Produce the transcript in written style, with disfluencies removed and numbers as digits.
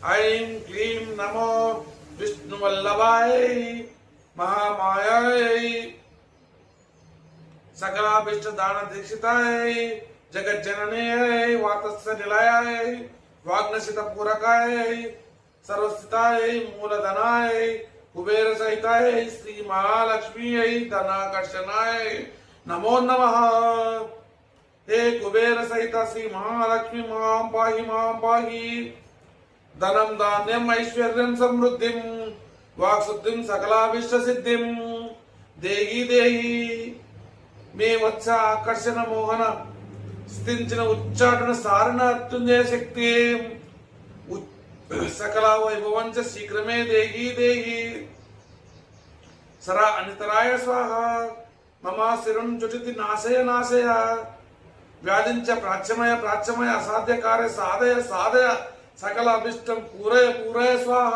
ऐं क्लीं नमो विष्णुवल्लभाय महामायाय सकलाभीष्टदान दीक्षिताय जगज्जननीय वातस्य निलयाय वाग्नसित पूरकाय सर्वस्थिताय मूलधनाय कुबेर सहिताय श्री महालक्ष्मी धनाकर्षणाय नमो नमः। हे कुबेर सहित श्री महालक्ष्मी मां पाहि धनम धान्यम ऐश्वर्यं समृद्धिं वाक्शुद्धिं सकलाभीष्ट सिद्धिं देहि देहि मे वत्स आकर्षण मोहन స్థించిన ఉచ్చాటన సారణ అత్యుంజయ శక్తి సకల వైభవంచ శీఘ్రమే దేహి దేహి సరా అనితరాయ స్వాహ మమ శిరం చుచితి నాశయ నాశయ వ్యాధించ ప్రాచ్యమయ అసాధ్య కార్య సాధయ సాధయ సకల అభిష్టం పూరయ పూరయ స్వాహ।